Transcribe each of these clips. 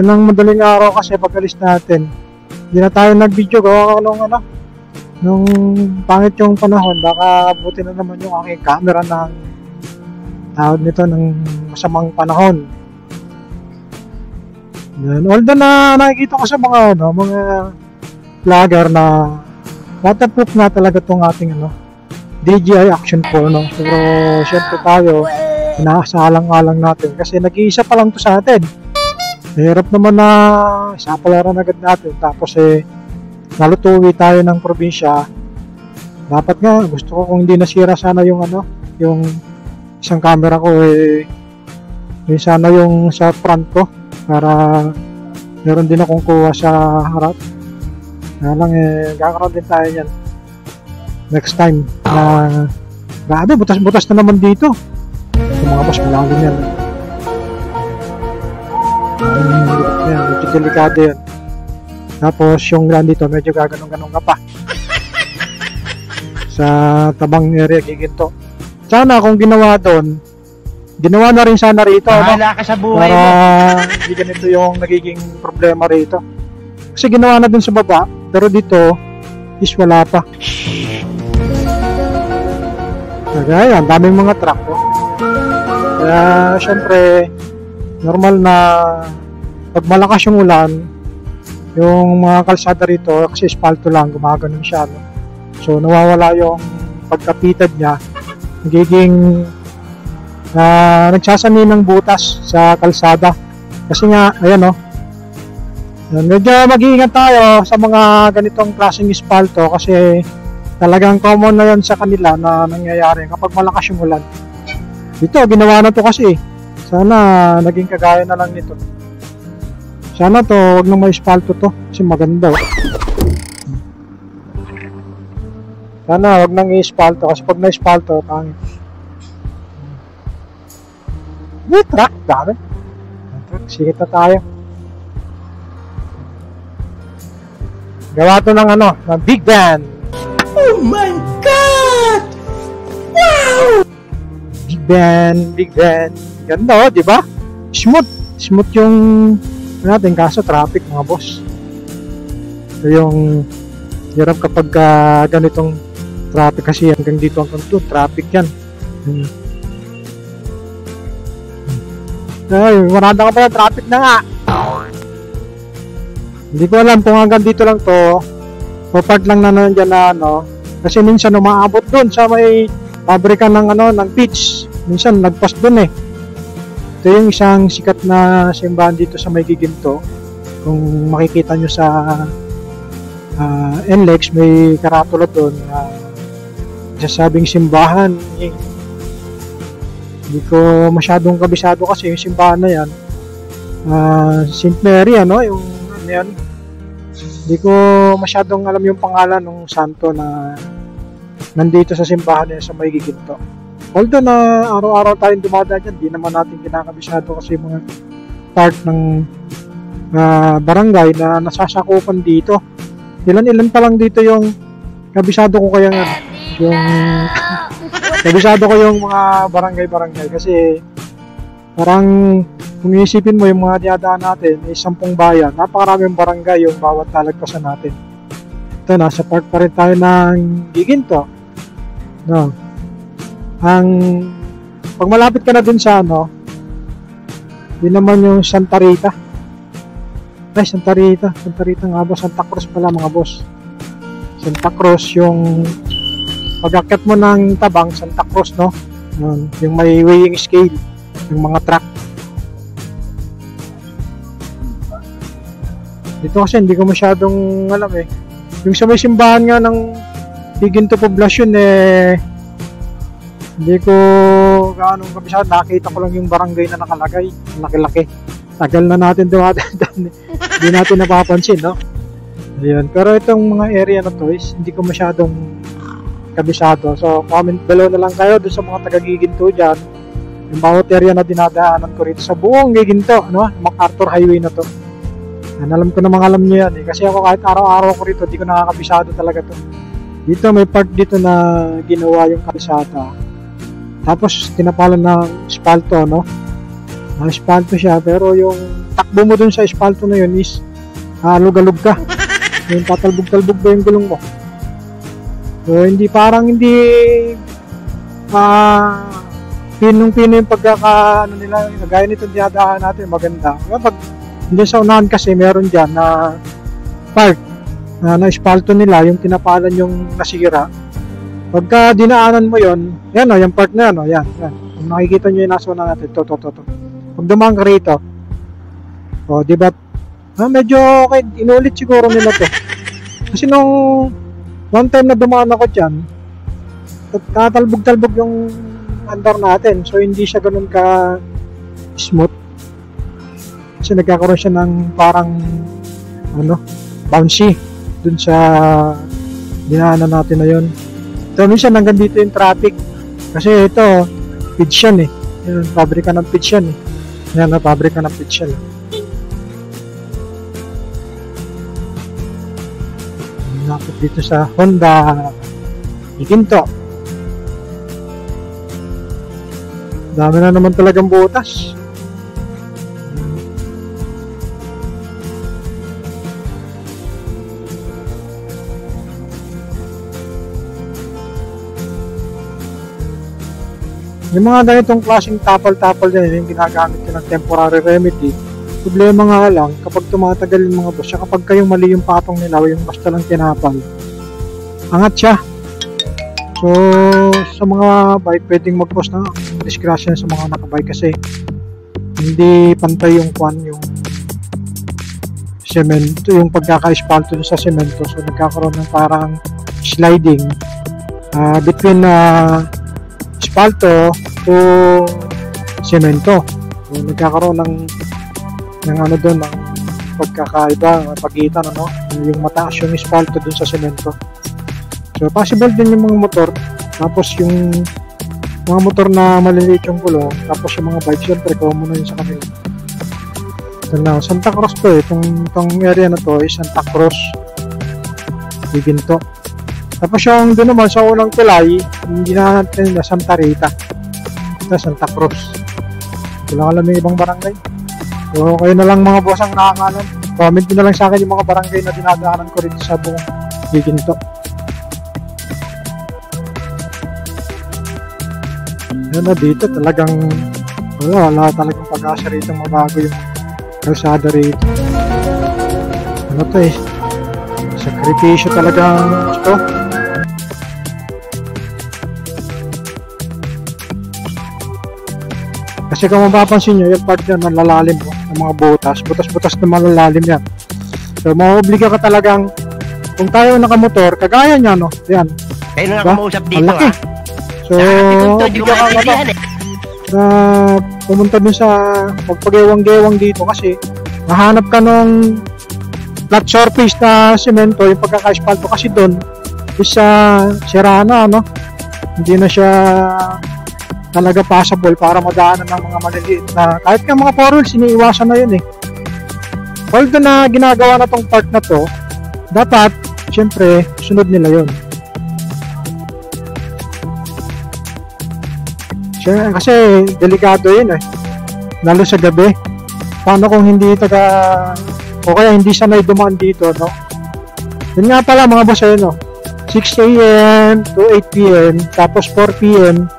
ng madaling araw kasi pag-alis natin. Hindi na tayo nag-video gawa nung pangit yung panahon. Baka buti na naman yung aking camera ng tawag nito ng masamang panahon. Yan. Although na nakikita ko sa mga vlogger na waterproof nga talaga tong ating DJI Action 4, no? Pero syempre tayo inaasalang-alang natin kasi nag-iisa pa lang to sa atin. Hirap naman na isapalaran agad natin tapos nalutuwi tayo ng probinsya. Dapat nga gusto ko kung hindi nasira sana yung yung isang camera ko yung sana yung sa front ko para meron din akong kuha sa harap. Kaya lang gagawin din tayo yan next time na grabe butas-butas na naman dito. Yung mga boss malalim yan. Medyo delikado yan. Tapos yung ground dito medyo gaganong-ganong ka pa sa tabang area giginto. Sana kung ginawa doon, ginawa na rin sana rito ka sa buhay para hindi ganito yung nagiging problema rito. Kasi ginawa na dun sa baba, pero dito is wala pa. Kaya ang daming mga truck kaya syempre normal na pag malakas yung ulan, yung mga kalsada rito kasi espalto lang, gumaganon siya, no? So nawawala yung pagkapitad niya, nagiging nagsasani ng butas sa kalsada kasi nga ayan medyo mag-iingat tayo sa mga ganitong klaseng espalto kasi talagang common na yon sa kanila na nangyayari kapag malakas yung ulan. Dito ginawa na to kasi sana naging kagaya na lang nito. Sana to wag nang may espalto to kasi maganda. Sana wag nang i-espalto kasi pag na-espalto pangit. May truck, dami. Sikit na tayo. Gawa to ng ng Big Ben. Oh my God! Wow! Big Ben. Ganda di ba? Smooth yung natin kaso traffic mga boss. So yung hirap kapag ganitong traffic kasi hanggang dito hanggang doon traffic yan. Ay, marada ka pala traffic na nga. Hindi ko alam kung hanggang dito lang to o part lang na nandiyan na kasi minsan umaabot doon sa may pabrika ng ng peach. Minsan nagpas doon Ito yung isang sikat na simbahan dito sa may Giginto. Kung makikita nyo sa NLEX, may karatula doon sasabing simbahan. Hindi ko masyadong kabisado kasi yung simbahan na yan. St. Mary, yung yan. Hindi ko masyadong alam yung pangalan ng santo na nandito sa simbahan yan sa may Giginto. Although na araw-araw tayong dumadaan dyan, di naman natin kinakabisado kasi mga part ng barangay na nasasakupan dito. Ilan-ilan pa lang dito yung kabisado ko kaya yung kabisado ko yung mga barangay kasi parang kung iisipin mo yung mga dinadaan natin ay 10 bayan, napakaraming barangay yung bawat talagpasan natin. Ito, nasa part pa rin tayo ng Giginto. Pag malapit ka na dun sa yun naman yung Santa Rita. Santa Rita nga ba? Santa Cruz pala mga boss. Santa Cruz yung pag-akyat mo ng Tabang, Santa Cruz yung may weighing scale, yung mga truck. Dito kasi hindi ko masyadong alam yung sa may simbahan nga ng Giginto Poblacion hindi ko gaano kabisado. Nakita ko lang yung barangay na nakalagay, laki-laki. Tagal na natin dumadaan, hindi natin napapansin Ayun. Pero itong mga area na to is hindi ko masyadong kabisado. So comment below na lang kayo doon sa mga taga-Giginto dyan yung bawat area na dinadaanan ko rito sa buong Giginto, MacArthur Highway na to. Alam ko namang alam nyo yan kasi ako kahit araw-araw ko rito di ko nakakabisado talaga to. Dito may part dito na ginawa yung kalsada tapos tinapalan ng espalto Espalto siya pero yung takbo mo dun sa espalto na yun is lugalog ka. Yung tatalbog-talbog ba yung gulong mo. So, hindi pinong-pino yung ano nila, gaya nito dinadaan natin, maganda. Pag hindi sa unahan kasi, meron dyan na part na espalto nila, yung tinapalan yung nasira. Pagka dinaanan mo yon, yan o, yung part na yan o, yan. Kung nakikita nyo yung nasa unahan natin, to. Pag dumaan ka rito, o, diba, medyo okay, inulit siguro nila to. Kasi nung one time na dumaan ako dyan, tatalbog-talbog yung andar natin. So, hindi siya ganun ka smooth. Kasi nagkakaroon siya ng parang bouncy dun sa dinaanan natin na yun. So, minsan hanggang dito yung traffic. Kasi ito, pitch yan eh. Yan, pabrika ng pitch yan eh. Yan, pabrika ng pitch yan. Napit dito sa Honda Iginto. Dami na naman talagang butas. Yung mga ganitong klaseng tapal-tapal din, yung ginagamit ko ng temporary remedy. Problema nga lang, kapag tumatagal yung mga boss, kapag kayong mali yung patong nila, yung basta lang tinapal, angat siya. So, sa mga bike, pwedeng mag-post na disgrasya sa mga nakabike kasi hindi pantay yung yung semento, yung pagkaka-espalto sa semento. So, nagkakaroon ng parang sliding between espalto to semento. So, nagkakaroon ng doon, ng pagkakaiba, pagitan, yung mataas yung espalto dun sa semento. So, possible din yung mga motor, tapos yung mga motor na maliliit yung gulong, tapos yung mga bike, syempre, common na yun sa kanila. So, now, Santa Cruz to eh. Itong area na to is Santa Cruz. Iginto. Tapos yung doon naman sa unang tulay, hindi na natin na Santa Rita. Ito, Santa Cruz. Wala alam yung ibang barangay. So, kayo na lang mga boss ang nakakalan. Comment nyo na lang sa akin yung mga barangay na dinadaanan ko rin sa buong Iginto. Ano dito talagang wala talagang pag-asa rito, mabago yung kalsada rito. Ano to eh, sakripisyo talagang ito. Kasi kung mapapansin nyo, yung part yan malalalim mo, ng mga butas na malalalim yan. So maobliga ka talagang, kung tayo nakamotor, kagaya nya yan. Kayo na nakamusap dito ha. So, bigyan ka na pumunta dun sa magpagewang-gewang dito kasi nahanap ka nung flat surface na semento, yung pagkaka-espalto kasi dun is sira na, hindi na siya talaga passable para madaanan ng mga maliliit na kahit nga mga four wheels, iniiwasan na yun eh. Although na ginagawa na tong part na to, dapat syempre sunod nila yun. Kasi delikado yun eh, lalo sa gabi. Paano kung hindi o kaya hindi sanay dumaan dito, yun nga pala mga boss, 6 AM to 8 PM, tapos 4 PM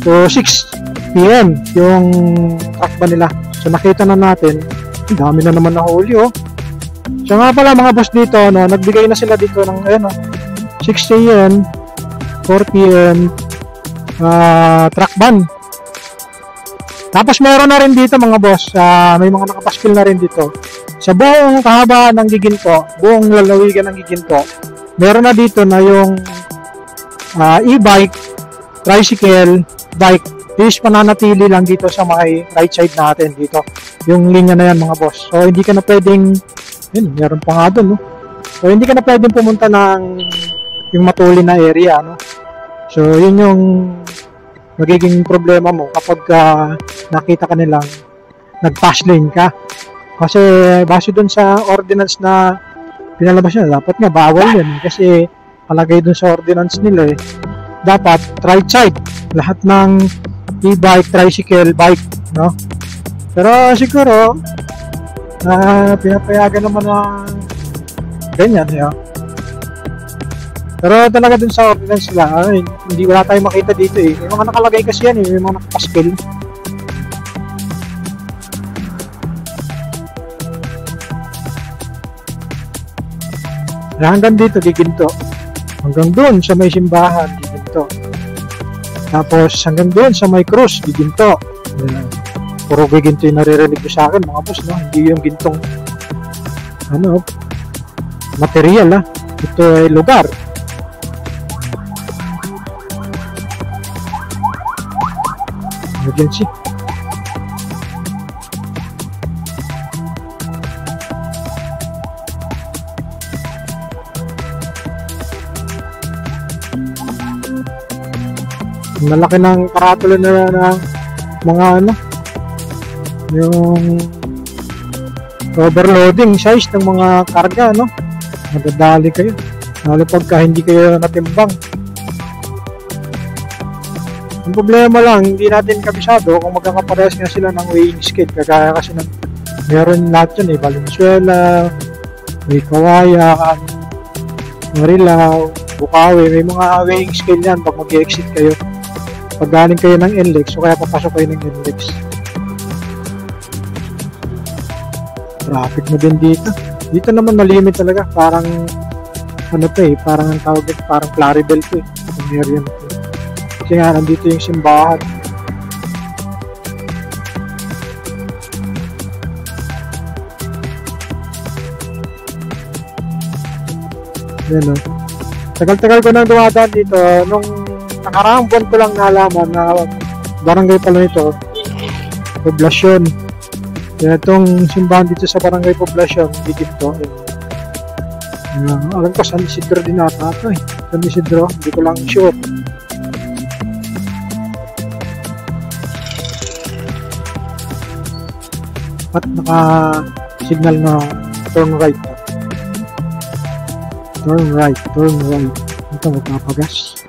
to 6 PM yung track ba nila. So nakita na natin, dami na naman nahuli So nga pala mga boss dito, nagbigay na sila dito ng 6 AM, 4 PM truck ban. Tapos meron na rin dito mga boss, may mga nakapaskil na rin dito sa buong kahabaan ng Giginto, buong lalawigan ng Giginto. Meron na dito na yung e-bike, tricycle, bike is pananatili lang dito sa may right side natin dito, yung linya na yan mga boss. So hindi ka na pwedeng meron pa nga dun so hindi ka na pwedeng pumunta ng yung matulin na area So yun yung magiging problema mo kapag nakita ka nilang nag-pass lane ka. Kasi base dun sa ordinance na pinalabas nila, dapat nga bawal yun. Kasi palagay dun sa ordinance nila dapat right side. Lahat ng e-bike, tricycle, bike, Pero siguro, pinapayagan naman na ganyan, yun. Pero talaga dun sa ordinance nila, hindi wala tayong makita dito eh. May mga nakalagay kasi yan eh, may mga nakapaskil. Hanggang dito, giginto. Hanggang doon sa may simbahan, giginto. Tapos hanggang doon sa may cross, giginto. Puro giginto yung naririnig ko sa akin, mga boss, no? Hindi yung gintong material, ha? Ito ay lugar. Emergency. Malaki ng karatula na mga yung overloading size ng mga karga, madadali kayo lalo pagka hindi kayo natimbang. Ang problema lang, hindi natin kabisado kung magkakaparehas nga sila ng weighing scale, kagaya kasi ng meron lahat yun Valenzuela, may Kawayan, Marilao, Bukawi, may mga weighing scale yan pag mag-exit kayo. Pag galing kayo ng NLEX o kaya papasok kayo ng NLEX. Traffic na din dito. Dito naman malimit talaga. Parang parang ang tawag dito, parang Claribel to eh. Yung area na to. Kasi nga nandito yung simbahan. Yan o. Tagal-tagal ko nang dumadaan dito. Nung nakaraang buwan ko lang nalaman na barangay pala nito, Poblacion. Kaya itong simbahan dito sa barangay Poblacion, dito. Alam ko, San Isidro din ata ito eh. San Isidro, hindi ko lang sure. At naka-signal na turn right. Turn right. Ito, magpapagas.